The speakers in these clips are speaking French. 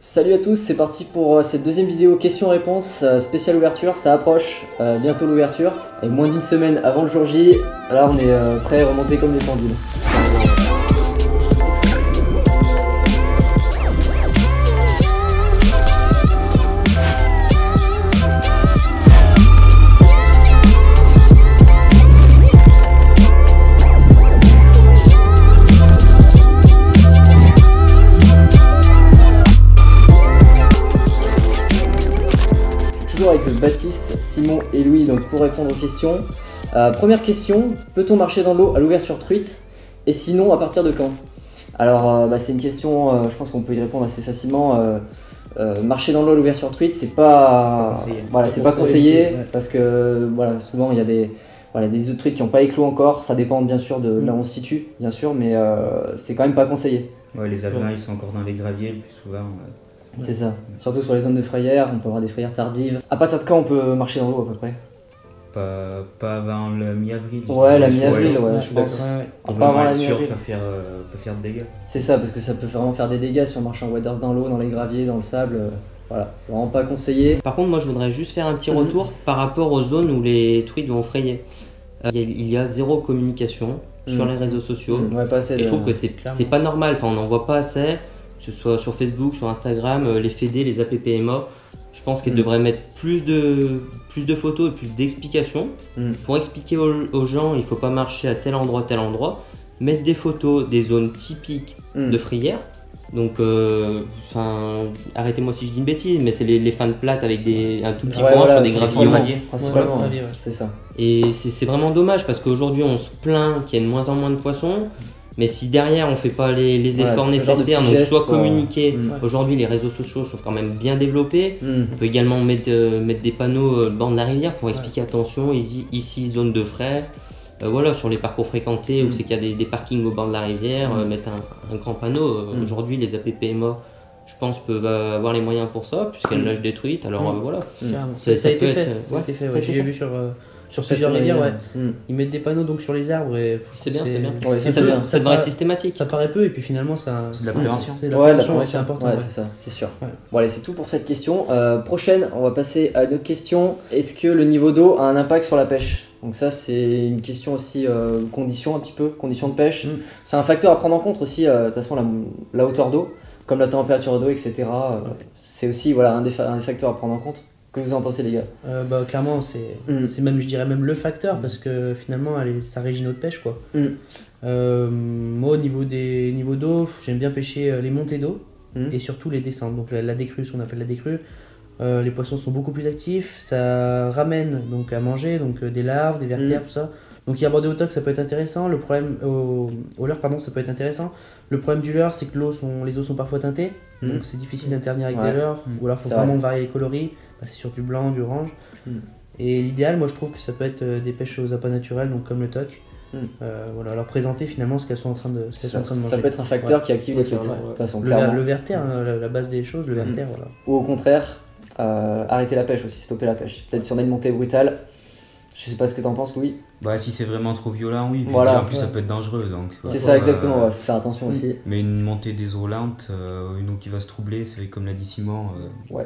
Salut à tous, c'est parti pour cette deuxième vidéo questions-réponses spéciale ouverture. Ça approche, bientôt l'ouverture, et moins d'une semaine avant le jour J. Là on est prêt à remonter comme des pendules. Avec Baptiste, Simon et Louis donc pour répondre aux questions. Première question, peut-on marcher dans l'eau à l'ouverture truite? Et sinon, à partir de quand? Alors c'est une question, je pense qu'on peut y répondre assez facilement. Marcher dans l'eau à l'ouverture truite, c'est pas conseillé parce que voilà, souvent il y a des œufs de truite qui n'ont pas éclos encore. Ça dépend bien sûr de là où on se situe, bien sûr, mais c'est quand même pas conseillé. Ouais, les alevins ils sont encore dans les graviers le plus souvent. C'est ça, surtout sur les zones de frayères, on peut avoir des frayères tardives. À partir de quand on peut marcher dans l'eau à peu près? Pas avant la mi-avril. Ouais, la mi-avril, ouais, je pense. Pas avant la mi-avril. Pas faire de dégâts. C'est ça, parce que ça peut vraiment faire des dégâts si on marche en waders dans l'eau, dans les graviers, dans le sable. Voilà, c'est vraiment pas conseillé. Par contre, moi je voudrais juste faire un petit retour par rapport aux zones où les truites vont frayer. Il y a zéro communication sur les réseaux sociaux. Ouais, pas assez et je trouve que c'est pas normal, enfin on n'en voit pas assez. Que ce soit sur Facebook, sur Instagram, les FED, les APPMA, je pense qu'elles devraient mettre plus de photos et plus d'explications pour expliquer aux gens il ne faut pas marcher à tel endroit, mettre des photos des zones typiques de frayère. Donc, arrêtez-moi si je dis une bêtise, mais c'est les fans plates avec un tout petit point sur des gravillons. Principalement, c'est ça. Et c'est vraiment dommage parce qu'aujourd'hui on se plaint qu'il y a de moins en moins de poissons. Mais si derrière on fait pas les efforts nécessaires, donc soit communiquer, aujourd'hui les réseaux sociaux sont quand même bien développés, on peut également mettre des panneaux bord de la rivière pour expliquer attention, ici zone de frais, voilà, sur les parcours fréquentés où c'est qu'il y a des parkings au bord de la rivière, mettre un grand panneau. Aujourd'hui les APPMA je pense peuvent avoir les moyens pour ça puisqu'elles lâchent des truites, alors voilà. Ça a été fait, j'ai vu sur plusieurs rivières, ils mettent des panneaux donc sur les arbres et c'est bien. Ça devrait être systématique. Ça paraît peu et puis finalement c'est de la prévention. C'est important. C'est ça, c'est sûr. Bon allez, c'est tout pour cette question. Prochaine, on va passer à une autre question. Est-ce que le niveau d'eau a un impact sur la pêche? Donc ça c'est une question aussi condition de pêche. C'est un facteur à prendre en compte aussi. De toute façon la hauteur d'eau, comme la température d'eau, etc. C'est aussi un des facteurs à prendre en compte. Que vous en pensez les gars? Clairement c'est même, je dirais même le facteur parce que finalement ça régit notre pêche quoi. Moi au niveau des niveaux d'eau, j'aime bien pêcher les montées d'eau et surtout les descentes, donc la décrue, ce qu'on appelle la décrue. Les poissons sont beaucoup plus actifs, ça ramène donc à manger, donc des larves, des vertères, tout ça. Donc y aborder au toc ça peut être intéressant, le problème au leurre pardon ça peut être intéressant. Le problème du leurre c'est que les eaux sont parfois teintées, donc c'est difficile d'intervenir avec des leurres, ou alors il faut vraiment varier les coloris, passer sur du blanc, du orange. Et l'idéal moi je trouve que ça peut être des pêches aux appâts naturels, donc comme le toc. Voilà, leur présenter finalement ce qu'elles sont en train de manger. Ça peut être un facteur qui active les truites, de toute façon, le vertère, la base des choses, le vertère, voilà. Ou au contraire, arrêter la pêche aussi, stopper la pêche. Peut-être si on a une montée brutale. Je sais pas ce que t'en penses, Louis. Bah si c'est vraiment trop violent, oui. Voilà. En plus ça peut être dangereux, donc. C'est ça exactement. Faut faire attention aussi. Mais une montée des eaux lentes, une eau qui va se troubler, c'est vrai comme l'a dit Simon.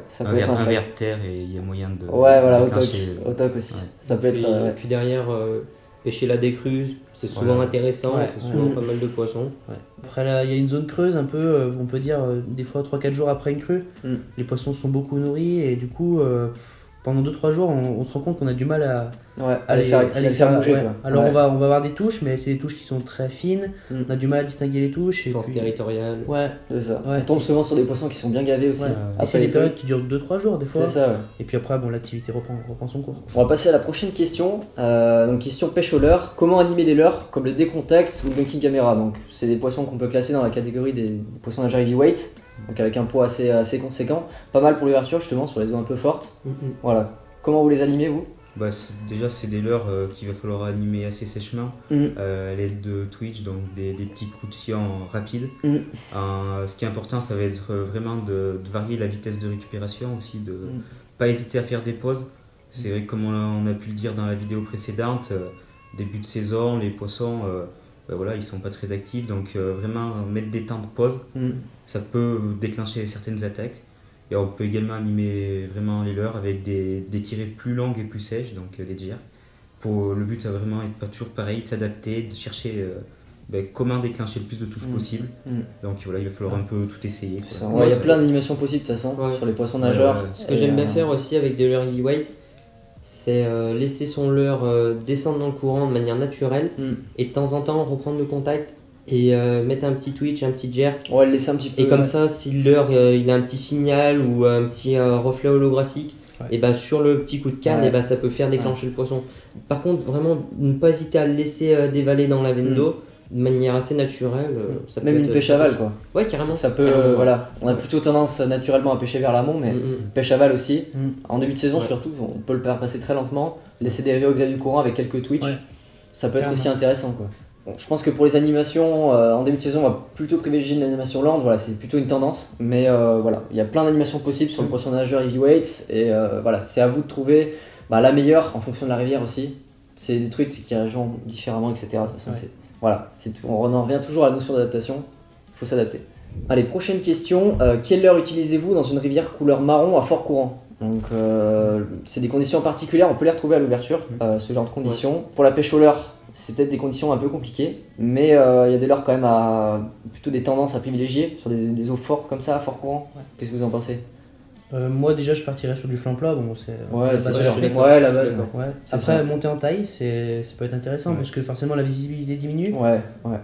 Ça peut être un ver de terre et il y a moyen de. Au toc aussi. Ça peut être. Puis derrière, pêcher la décrue, c'est souvent intéressant, il fait souvent pas mal de poissons. Après là, il y a une zone creuse un peu, on peut dire des fois 3-4 jours après une crue. Les poissons sont beaucoup nourris et du coup. Pendant 2-3 jours, on se rend compte qu'on a du mal à les faire bouger. Alors on va avoir des touches, mais c'est des touches qui sont très fines. On a du mal à distinguer les touches. Force territoriale. C'est ça. On tombe souvent sur des poissons qui sont bien gavés aussi. C'est des périodes qui durent 2-3 jours des fois. C'est ça. Et puis après, l'activité reprend son cours. On va passer à la prochaine question. Donc question pêche au leurre. Comment animer les leurres comme le décontact ou le dunking camera? Donc c'est des poissons qu'on peut classer dans la catégorie des poissons nageurs heavyweight. Donc avec un poids assez conséquent, pas mal pour l'ouverture justement sur les eaux un peu fortes. Voilà. Comment vous les animez vous? Déjà c'est des leurres qu'il va falloir animer assez sèchement à l'aide de Twitch, donc des petits coups de sciant rapides. Ce qui est important ça va être vraiment de varier la vitesse de récupération aussi, de pas hésiter à faire des pauses. C'est vrai que comme on a pu le dire dans la vidéo précédente, début de saison, les poissons voilà, ils sont pas très actifs, donc vraiment mettre des temps de pause, ça peut déclencher certaines attaques. Et on peut également animer vraiment les leurres avec des tirées plus longues et plus sèches, donc des jerks. Le but, ça va vraiment être pas toujours pareil, de s'adapter, de chercher comment déclencher le plus de touches possible. Donc voilà, il va falloir un peu tout essayer. Il y a plein d'animations possibles de toute façon sur les poissons nageurs. Ce que j'aime bien faire aussi avec des leurres heavyweight, c'est laisser son leurre descendre dans le courant de manière naturelle et de temps en temps reprendre le contact et mettre un petit twitch, un petit jerk. Ouais, le laisser un petit peu. Et comme ça, si le leurre il a un petit signal ou un petit reflet holographique, et sur le petit coup de canne, ça peut faire déclencher le poisson. Par contre, vraiment, ne pas hésiter à le laisser dévaler dans la veine d'eau de manière assez naturelle. Ça même peut une pêche à aval, quoi. Ouais, carrément. Ça peut, voilà. On a plutôt tendance naturellement à pêcher vers l'amont, mais pêche à aval aussi. En début de saison, surtout, on peut le faire passer très lentement, laisser dériver au gré du courant avec quelques twitch. Ça peut être aussi intéressant, quoi. Bon, je pense que pour les animations, en début de saison, on va plutôt privilégier une animation lente, voilà, c'est plutôt une tendance. Mais voilà, il y a plein d'animations possibles sur le poisson nageur heavyweight. Et voilà, c'est à vous de trouver la meilleure en fonction de la rivière aussi. C'est des trucs qui réagissent différemment, etc. De toute façon, voilà, c'est tout. On en revient toujours à la notion d'adaptation, il faut s'adapter. Allez, prochaine question. Quelle leurre utilisez-vous dans une rivière couleur marron à fort courant? Donc, c'est des conditions particulières, on peut les retrouver à l'ouverture, ce genre de conditions. Pour la pêche au leurre, c'est peut-être des conditions un peu compliquées, mais il y a des leurres quand même plutôt des tendances à privilégier sur des eaux fortes comme ça, à fort courant. Qu'est-ce que vous en pensez? Moi déjà je partirais sur du flanc plat, bon c'est la base. Après monter en taille, ça peut être intéressant parce que forcément la visibilité diminue.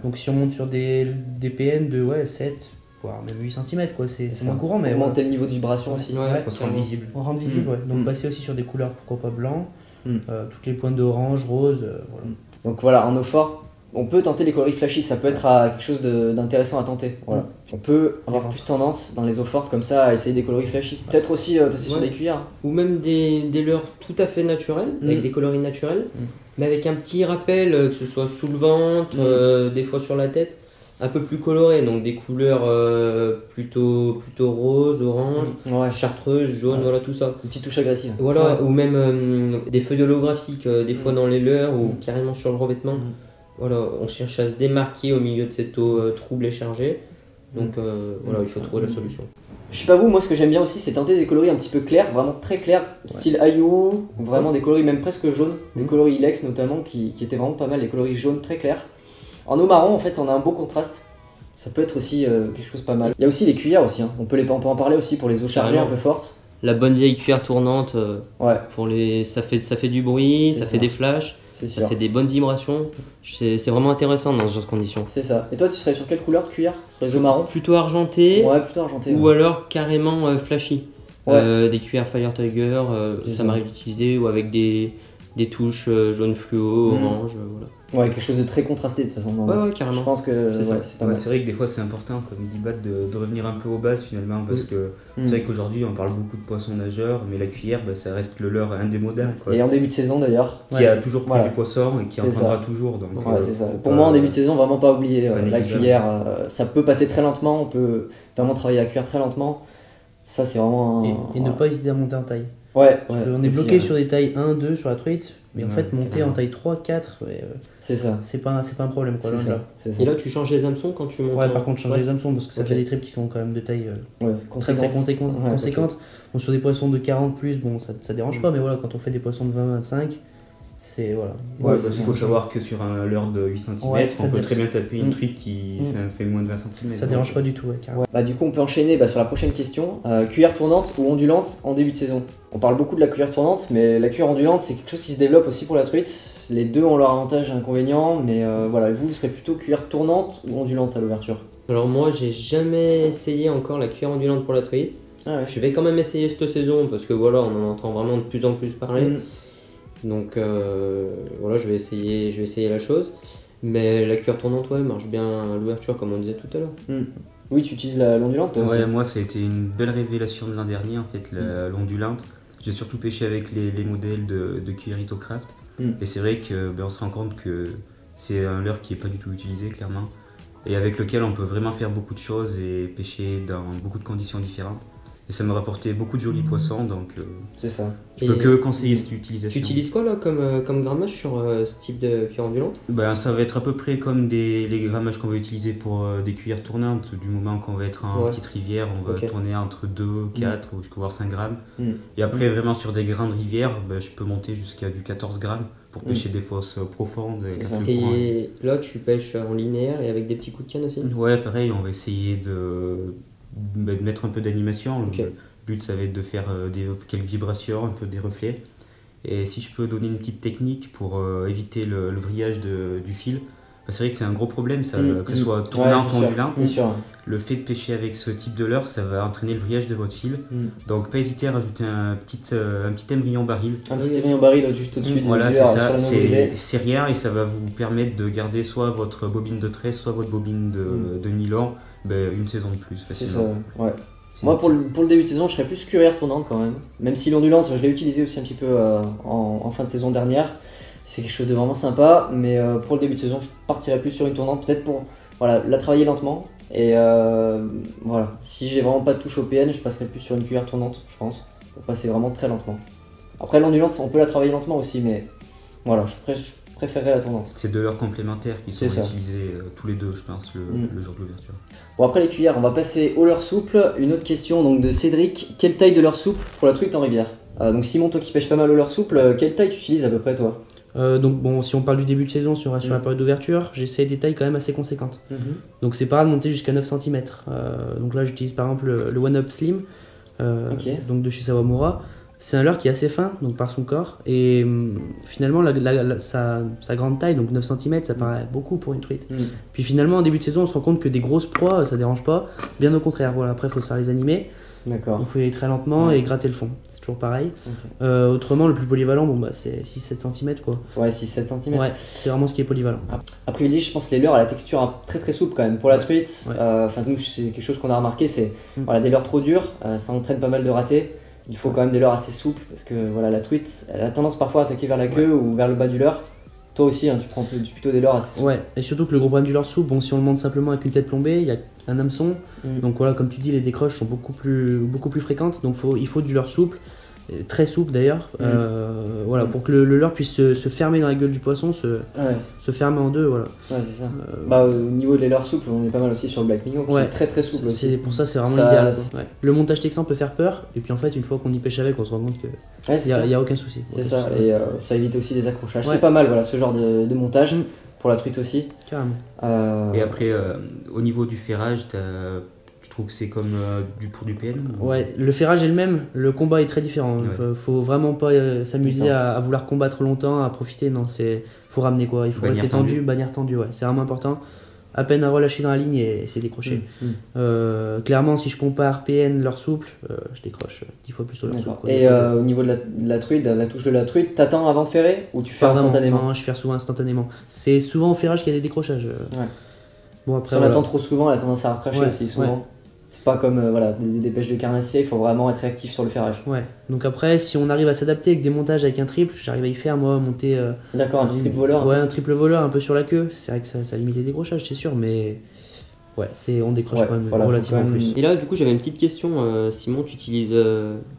Donc si on monte sur des PN de 7, voire même 8 cm quoi, c'est moins courant. Mais monter le niveau de vibration aussi. Il faut se rendre visible. On rend visible, donc passer aussi sur des couleurs pourquoi pas blanc, toutes les pointes d'orange, rose, voilà. Donc voilà, en eau forte, on peut tenter les coloris flashy, ça peut être quelque chose d'intéressant à tenter. Voilà. On peut avoir plus tendance dans les eaux fortes comme ça à essayer des coloris flashy. Peut-être aussi passer sur des cuillères. Ou même des leurres tout à fait naturels, avec des coloris naturels, mais avec un petit rappel, que ce soit sous le ventre, des fois sur la tête, un peu plus coloré, donc des couleurs plutôt rose, orange, chartreuse, jaune, voilà tout ça. Une petite touche agressive. Voilà, ou même des feuilles holographiques, des fois dans les leurres ou carrément sur le revêtement. Voilà, on cherche à se démarquer au milieu de cette eau trouble et chargée. Donc voilà, il faut trouver la solution. Je sais pas vous, moi ce que j'aime bien aussi c'est tenter des coloris un petit peu clairs, vraiment très clairs, style Ayu, vraiment des coloris même presque jaunes, des coloris Ilex notamment qui étaient vraiment pas mal, des coloris jaunes très clairs. En eau marron en fait on a un beau contraste, ça peut être aussi quelque chose pas mal. Il y a aussi les cuillères aussi, on peut en parler aussi pour les eaux chargées un peu fortes. La bonne vieille cuillère tournante, pour ça fait du bruit, ça fait des flashs. Ça fait des bonnes vibrations, c'est vraiment intéressant dans ce genre de conditions. C'est ça. Et toi, tu serais sur quelle couleur cuillère? Sur les eaux marron? Plutôt argenté. Plutôt argenté. Ou alors carrément flashy. Des cuillères Fire Tiger, ça m'arrive d'utiliser, ou avec des touches jaune fluo, orange, voilà. Ouais, quelque chose de très contrasté de toute façon. Ouais, carrément. Je pense que c'est pas mal. C'est vrai que des fois c'est important, comme dit Bat, de revenir un peu aux bases finalement, parce que c'est vrai qu'aujourd'hui on parle beaucoup de poissons nageurs, mais la cuillère ça reste le leurre indémodable. Et en début de saison d'ailleurs. Qui a toujours pris du poisson et qui en prendra toujours. Donc, c'est ça. Pour moi en début de saison, vraiment pas oublier la cuillère. Ça peut passer très lentement, on peut vraiment travailler la cuillère très lentement. Ça c'est vraiment. Et ne pas hésiter à monter en taille. On est bloqué sur des tailles 1, 2 sur la truite, mais en fait monter en taille 3, 4, c'est ça. C'est pas un problème quoi. Et là tu changes les hameçons quand tu montes. Par contre changer les hameçons parce que ça fait des tripes qui sont quand même de taille très conséquente. Bon, sur des poissons de 40 plus, bon ça dérange pas, mais voilà, quand on fait des poissons de 20-25, c'est voilà. Il faut savoir que sur un leurre de 8 cm, on peut très bien taper une truite qui fait moins de 20 cm. Ça dérange pas du tout, carrément. Du coup on peut enchaîner sur la prochaine question. Cuillère tournante ou ondulante en début de saison? On parle beaucoup de la cuillère tournante, mais la cuillère ondulante c'est quelque chose qui se développe aussi pour la truite. Les deux ont leurs avantages et inconvénients, mais voilà, vous serez plutôt cuillère tournante ou ondulante à l'ouverture? Alors moi j'ai jamais essayé encore la cuillère ondulante pour la truite. Je vais quand même essayer cette saison parce que voilà, on en entend vraiment de plus en plus parler. Donc voilà, je vais essayer la chose. Mais la cuillère tournante marche bien à l'ouverture comme on disait tout à l'heure. Oui, tu utilises l'ondulante toi aussi? Moi ça a été une belle révélation de l'an dernier en fait, l'ondulante. J'ai surtout pêché avec les modèles de cuillère Itocraft. Et c'est vrai qu'on se rend compte que c'est un leurre qui n'est pas du tout utilisé clairement. Et avec lequel on peut vraiment faire beaucoup de choses et pêcher dans beaucoup de conditions différentes. Et ça m'a rapporté beaucoup de jolis poissons, donc c'est ça. Je peux que conseiller cette utilisation. Tu utilises quoi là comme grammage sur ce type de cuillère ondulante? Ça va être à peu près comme les grammages qu'on va utiliser pour des cuillères tournantes. Du moment qu'on va être en petite rivière, on va tourner entre 2, 4 ou jusqu'à voir 5 grammes. Et après, vraiment sur des grandes rivières, je peux monter jusqu'à du 14 grammes pour pêcher des fosses profondes. Et là, tu pêches en linéaire et avec des petits coups de canne aussi? Ouais, pareil, on va essayer de mettre un peu d'animation. Le but, ça va être de faire quelques vibrations, un peu des reflets. Et si je peux donner une petite technique pour éviter le vrillage du fil, c'est vrai que c'est un gros problème, que ce soit tournant ou ondulant. Le fait de pêcher avec ce type de leurre, ça va entraîner le vrillage de votre fil. Donc pas hésiter à rajouter un petit émerillon baril. Un petit émerillon baril juste au-dessus du voilà, c'est ça, c'est rien et ça va vous permettre de garder soit votre bobine de tresse, soit votre bobine de nylon une saison de plus facilement. C'est ça, ouais. Moi pour le début de saison, je serais plus cuillère tournante quand même. Même si l'ondulante, je l'ai utilisé aussi un petit peu en fin de saison dernière. C'est quelque chose de vraiment sympa, mais pour le début de saison, je partirais plus sur une tournante, peut-être pour la travailler lentement. Et voilà, si j'ai vraiment pas de touche au PN, je passerai plus sur une cuillère tournante, je pense, pour passer vraiment très lentement. Après l'ondulante, on peut la travailler lentement aussi, mais voilà, je préférerais la tournante. C'est deux leurres complémentaires qui sont utilisés tous les deux, je pense, le jour de l'ouverture. Bon, après les cuillères, on va passer aux leurres souples. Une autre question donc de Cédric, quelle taille de leurre souple pour la truite en rivière? Donc Simon, toi qui pêches pas mal au leurre souple, quelle taille tu utilises à peu près toi? Donc bon, si on parle du début de saison sur la période d'ouverture, j'essaie des tailles quand même assez conséquentes. Donc c'est pas de monter jusqu'à 9 cm. Donc là j'utilise par exemple le One Up Slim donc de chez Sawamura. C'est un leurre qui est assez fin donc par son corps et finalement sa grande taille, donc 9 cm, ça paraît beaucoup pour une truite. Puis finalement en début de saison on se rend compte que des grosses proies ça dérange pas, bien au contraire. Voilà, après il faut savoir les animer. D'accord. Il faut y aller très lentement et gratter le fond. Toujours pareil. Autrement, le plus polyvalent, c'est 6-7 cm quoi. Ouais, 6-7 cm. Ouais, c'est vraiment ce qui est polyvalent. Après, je pense que les leurres à la texture très très souple quand même. Pour la truite, nous, c'est quelque chose qu'on a remarqué, c'est des leurres trop durs, ça entraîne pas mal de ratés. Il faut quand même des leurres assez souples parce que la truite, elle a tendance parfois à attaquer vers la queue ou vers le bas du leurre. Toi aussi, tu prends plutôt des leurres assez souples. Ouais, et surtout que le gros problème du leurre souple, si on le monte simplement avec une tête plombée, il y a un hameçon. Donc voilà, comme tu dis, les décroches sont beaucoup plus fréquentes. Donc il faut du leurre souple. Très souple d'ailleurs, pour que le leurre puisse se fermer dans la gueule du poisson, se fermer en deux. Voilà. Ouais, c'est ça. Au niveau des leurres souples, on est pas mal aussi sur le Black Minnow, qui est très très souple aussi. Pour ça, c'est vraiment idéal. Le montage texan peut faire peur, et puis en fait, une fois qu'on y pêche avec, on se rend compte qu'il n'y a aucun souci. C'est ça, et ça évite aussi des accrochages. C'est pas mal, ce genre de montage, pour la truite aussi. Carrément. Et après, au niveau du ferrage, je trouve que c'est comme pour du PN. Ouais, le ferrage est le même, le combat est très différent. Faut vraiment pas s'amuser à vouloir combattre longtemps, à profiter. Non, faut ramener quoi. Il faut rester tendu, bannière tendue. Ouais, c'est vraiment important. À peine à relâcher dans la ligne et c'est décroché. Clairement, si je compare PN, leurre souple, je décroche 10 fois plus au leurre souple. Et au niveau de la truite, de la touche de la truite, t'attends avant de ferrer ou tu ferres instantanément? Non, je ferre souvent instantanément. C'est souvent au ferrage qu'il y a des décrochages. Bon, après, si on attend trop souvent, elle a tendance à recracher aussi souvent. C'est pas comme des pêches de carnassier, il faut vraiment être réactif sur le ferrage. Ouais, donc après, si on arrive à s'adapter avec des montages avec un triple, j'arrive à y faire, moi, monter. D'accord, un triple voleur. Ouais, un triple voleur un peu sur la queue. C'est vrai que ça limite les décrochages, c'est sûr, mais ouais, on décroche quand même relativement plus. Et là, du coup, j'avais une petite question. Simon, tu utilises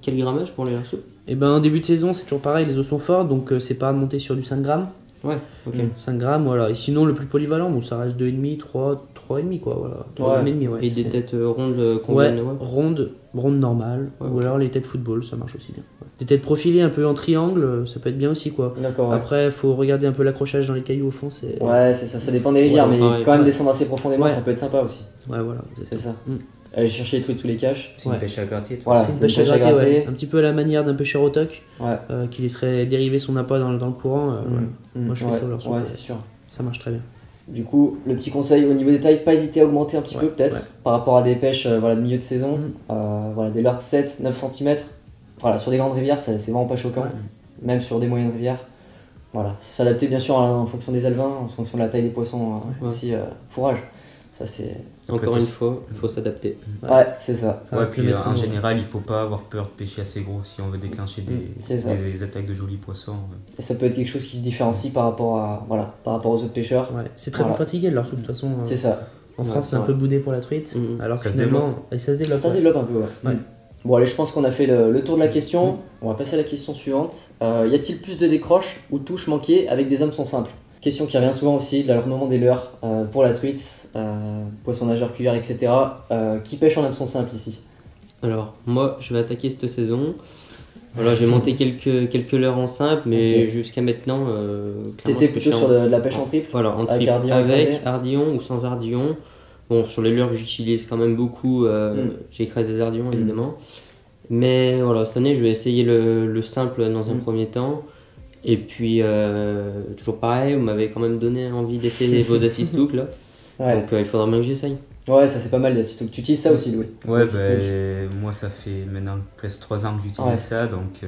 quel grammage pour les leurres souples? En début de saison, c'est toujours pareil, les eaux sont fortes, donc c'est pas de monter sur du 5 grammes. Ouais, ok. 5 grammes, voilà. Et sinon, le plus polyvalent, ça reste 2,5, 3,5 quoi, voilà. 3,5, ouais. Et des têtes rondes combien? Rondes normales, ou alors les têtes football, ça marche aussi bien. Ouais. Des têtes profilées un peu en triangle, ça peut être bien aussi quoi. D'accord. Après, faut regarder un peu l'accrochage dans les cailloux au fond. Ouais, c'est ça dépend des rivières, mais quand même descendre assez profondément, ça peut être sympa aussi. Ouais, voilà. C'est ça. Aller chercher les trucs sous les caches. C'est une pêche à gratter. Voilà, c'est une pêche à gratter. Un petit peu à la manière d'un pêcheur au toc, qui laisserait dériver son appât dans le courant. Moi, je fais ça au leurre souple. Ouais, c'est sûr. Ça marche très bien. Du coup, le petit conseil au niveau des tailles, pas hésiter à augmenter un petit peu peut-être par rapport à des pêches de milieu de saison, des leurres de 7, 9 cm. Voilà, sur des grandes rivières, c'est vraiment pas choquant, même sur des moyennes rivières. Voilà, s'adapter bien sûr en fonction des alevins, en fonction de la taille des poissons aussi, fourrage. Ça c'est. Encore une fois, il faut s'adapter. Ouais, c'est ça. Puis en général, il faut pas avoir peur de pêcher assez gros si on veut déclencher des attaques de jolis poissons. Et ça peut être quelque chose qui se différencie par rapport aux autres pêcheurs. Ouais, c'est très pratiqué le leurre souple de toute façon. C'est ça. En France, c'est un peu boudé pour la truite, alors que finalement, ça se développe. Ça se développe un peu, ouais. Bon allez, je pense qu'on a fait le tour de la question. On va passer à la question suivante. Y a-t-il plus de décroches ou touches manquées avec des hameçons simples? Question qui revient souvent aussi, l'armement des leurres pour la truite, poisson nageur, cuillère, etc. Qui pêche en hameçon simple ici? Alors, moi, je vais attaquer cette saison. Voilà, j'ai monté quelques leurres en simple, mais jusqu'à maintenant. T'étais plutôt sur de la pêche en triple? Voilà, en triple avec ardillon ou sans ardillon. Bon, sur les leurres que j'utilise quand même beaucoup, j'écrase des ardillons évidemment. Mais voilà, cette année, je vais essayer le simple dans un premier temps. Et puis, toujours pareil, vous m'avez quand même donné envie d'essayer vos assistooks là. Donc, il faudra bien que j'essaye. Ouais, ça c'est pas mal les assistooks. Tu utilises ça aussi, Louis? Ouais, moi ça fait maintenant presque 3 ans que j'utilise ça, donc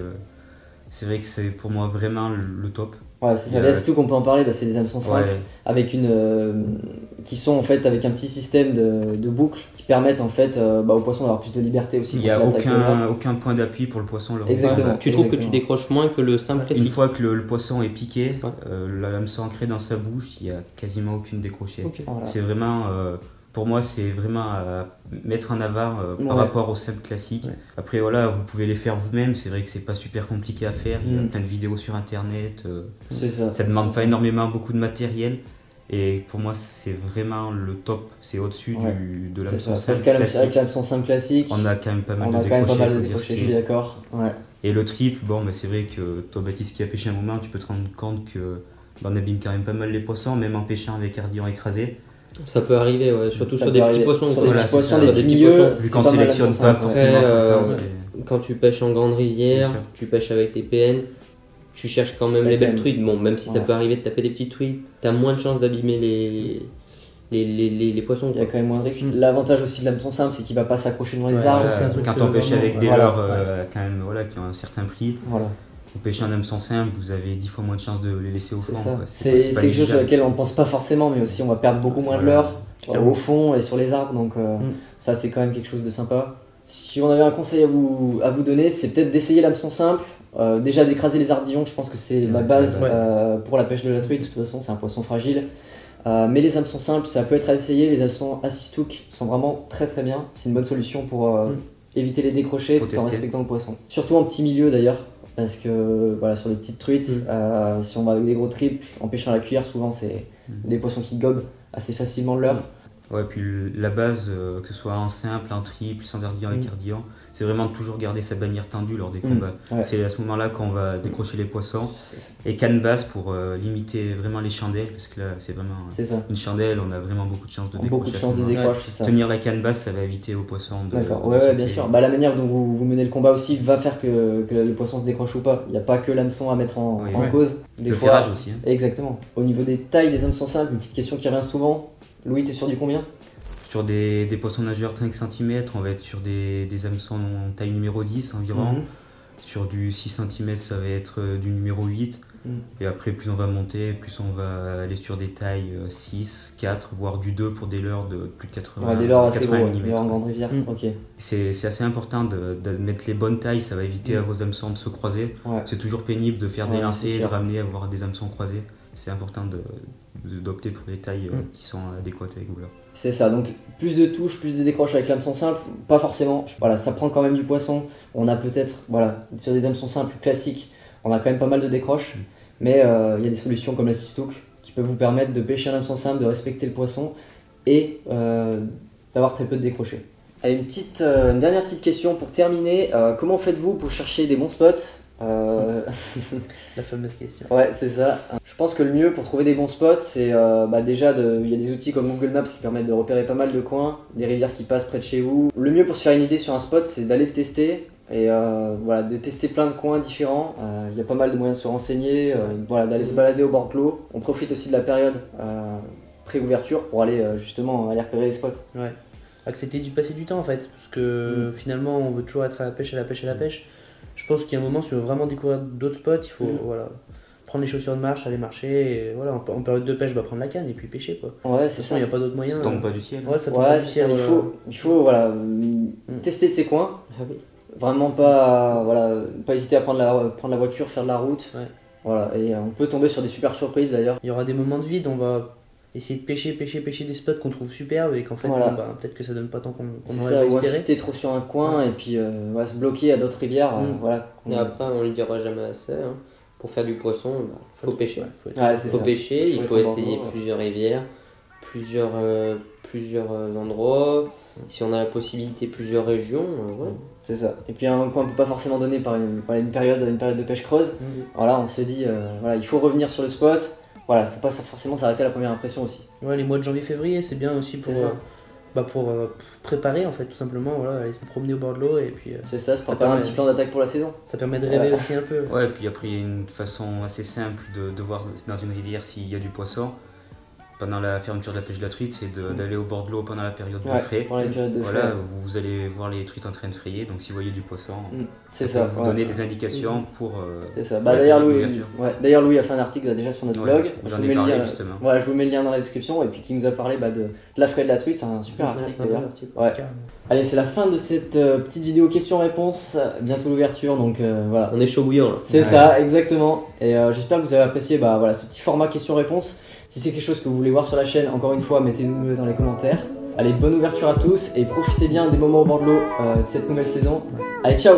c'est vrai que c'est pour moi vraiment le top. Ouais, c'est ça. Les assistooks, on peut en parler, c'est des hameçons simples avec qui sont en fait avec un petit système de boucles qui permettent en fait au poisson d'avoir plus de liberté aussi. Il n'y a aucun point d'appui pour le poisson. Exactement. Tu trouves que tu décroches moins que le simple classique? Une fois que le poisson est piqué, l'hameçon ancré dans sa bouche, il n'y a quasiment aucune décrochée. Voilà. C'est vraiment, pour moi, c'est vraiment à mettre en avant par rapport au simple classique. Après, voilà, vous pouvez les faire vous-même. C'est vrai que c'est pas super compliqué à faire. Il y a plein de vidéos sur internet. Ça demande pas énormément beaucoup de matériel. Et pour moi, c'est vraiment le top. C'est au-dessus de l'hameçon simple. Parce qu'avec l'hameçon simple classique, on a quand même pas mal de décrochés. Je suis d'accord. Et le triple, c'est vrai que toi, Baptiste, qui a pêché un moment, tu peux te rendre compte que on abîme quand même pas mal les poissons, même en pêchant avec ardillon écrasé. Ça peut arriver, surtout sur des petits poissons. Sur des petits poissons, des petits milieux. Vu qu'on sélectionne pas forcément tout le temps. Quand tu pêches en grande rivière, tu pêches avec tes PN, tu cherches quand même les belles truites. Bon, même si ça peut arriver de taper des petites truites, t'as moins de chances d'abîmer les poissons. Il y a quand même moins de risques. L'avantage aussi de l'hameçon simple, c'est qu'il va pas s'accrocher dans les arbres. Quand on pêche avec des leurres quand même, qui ont un certain prix. Vous pêchez un hameçon simple, vous avez 10 fois moins de chances de les laisser au fond. C'est quelque chose sur lequel on ne pense pas forcément, mais aussi on va perdre beaucoup moins de leurres au fond et sur les arbres, donc ça c'est quand même quelque chose de sympa. Si on avait un conseil à vous donner, c'est peut-être d'essayer l'hameçon simple, déjà d'écraser les ardillons, je pense que c'est la base pour la pêche de la truite, de toute façon c'est un poisson fragile. Mais les hameçons simples, ça peut être à essayer, les hameçons assistooks sont vraiment très très bien, c'est une bonne solution pour éviter les décrochés tout en respectant le poisson. Surtout en petit milieu d'ailleurs. Parce que sur des petites truites, si on va avec des gros triples, en pêchant à la cuillère, souvent c'est des poissons qui gobent assez facilement le leurre. Ouais, puis la base, que ce soit en simple, en triple, sans ardillon, avec ardillon, c'est vraiment de toujours garder sa bannière tendue lors des combats. C'est à ce moment-là qu'on va décrocher les poissons. Et canne basse pour limiter vraiment les chandelles, parce que là c'est vraiment une chandelle, on a vraiment beaucoup de chances de décrocher. Beaucoup de chances de décroche, c'est ça. Tenir la canne basse, ça va éviter aux poissons de. D'accord, bien sûr. La manière dont vous menez le combat aussi va faire que le poisson se décroche ou pas. Il n'y a pas que l'hameçon à mettre en cause. Le ferrage aussi. Exactement. Au niveau des tailles des hameçons simples, une petite question qui revient souvent. Louis, t'es sur du combien? Sur des poissons nageurs de 5 cm, on va être sur des hameçons en taille numéro 10 environ. Sur du 6 cm, ça va être du numéro 8. Et après, plus on va monter, plus on va aller sur des tailles 6, 4, voire du 2 pour des leurres de plus de 80 des leurres assez 80 gros, mm. des leurres en grande rivière. C'est assez important de mettre les bonnes tailles, ça va éviter à vos hameçons de se croiser. C'est toujours pénible de faire des lancers et de ramener à avoir des hameçons croisés. C'est important d'opter pour des tailles qui sont adéquates avec vous. C'est ça, donc plus de touches, plus de décroches avec l'hameçon simple, pas forcément. Ça prend quand même du poisson. On a peut-être, sur des hameçons simples classiques, on a quand même pas mal de décroches. Mais il y a des solutions comme l'assistook qui peuvent vous permettre de pêcher un hameçon simple, de respecter le poisson et d'avoir très peu de décrochés. Allez, une dernière petite question pour terminer. Comment faites-vous pour chercher des bons spots? La fameuse question. Ouais, c'est ça. Je pense que le mieux pour trouver des bons spots, c'est déjà, il y a des outils comme Google Maps qui permettent de repérer pas mal de coins, des rivières qui passent près de chez vous. Le mieux pour se faire une idée sur un spot, c'est d'aller le tester et de tester plein de coins différents. Il y a pas mal de moyens de se renseigner, d'aller se balader au bord de l'eau. On profite aussi de la période pré-ouverture pour aller justement aller repérer les spots. Ouais. Accepter d'y passer du temps en fait, parce que finalement on veut toujours être à la pêche, à la pêche, à la pêche. Je pense qu'il y a un moment, si on veut vraiment découvrir d'autres spots, il faut prendre les chaussures de marche, aller marcher, et en période de pêche, prendre la canne et puis pêcher quoi. Ouais, c'est ça. Il n'y a pas d'autre moyen. Ça tombe pas du ciel. Ça tombe pas du ciel. Il faut tester ces coins. Vraiment pas hésiter à prendre la voiture, faire de la route. Et on peut tomber sur des super surprises d'ailleurs. Il y aura des moments de vide, on va essayer de pêcher des spots qu'on trouve superbes et qu'en fait, voilà. Peut-être que ça donne pas tant qu'on aurait espéré. Ou insister trop sur un coin et puis se bloquer à d'autres rivières. Voilà, et après, on le dira jamais assez. Hein. Pour faire du poisson, faut pêcher. Faut pêcher, il faut essayer plusieurs rivières, plusieurs endroits. Si on a la possibilité, plusieurs régions. C'est ça. Et puis un coin ne peut pas forcément donner par une période de pêche creuse. Voilà, on se dit, il faut revenir sur le spot. Voilà, faut pas forcément s'arrêter à la première impression aussi. Ouais, les mois de janvier-février, c'est bien aussi pour préparer en fait, tout simplement, aller se promener au bord de l'eau et puis. C'est ça, se préparer un petit plan d'attaque pour la saison. Ça permet de rêver aussi un peu. Ouais, et puis après il y a une façon assez simple de voir dans une rivière s'il y a du poisson. Pendant la fermeture de la pêche de la truite, c'est d'aller au bord de l'eau pendant la période de frais. Voilà, vous allez voir les truites en train de frayer, donc si vous voyez du poisson, ça peut vous donner des indications pour. C'est ça. D'ailleurs, Louis a fait un article déjà sur notre blog. Je vous mets le lien dans la description. Et puis qui nous a parlé de la fraie de la truite, c'est un super article d'ailleurs. Allez, c'est la fin de cette petite vidéo questions-réponses. Bientôt l'ouverture, donc voilà. On est chaud bouillant là. C'est ça, exactement. Et j'espère que vous avez apprécié ce petit format questions-réponses. Si c'est quelque chose que vous voulez voir sur la chaîne, encore une fois, mettez-nous dans les commentaires. Allez, bonne ouverture à tous et profitez bien des moments au bord de l'eau de cette nouvelle saison. Allez, ciao!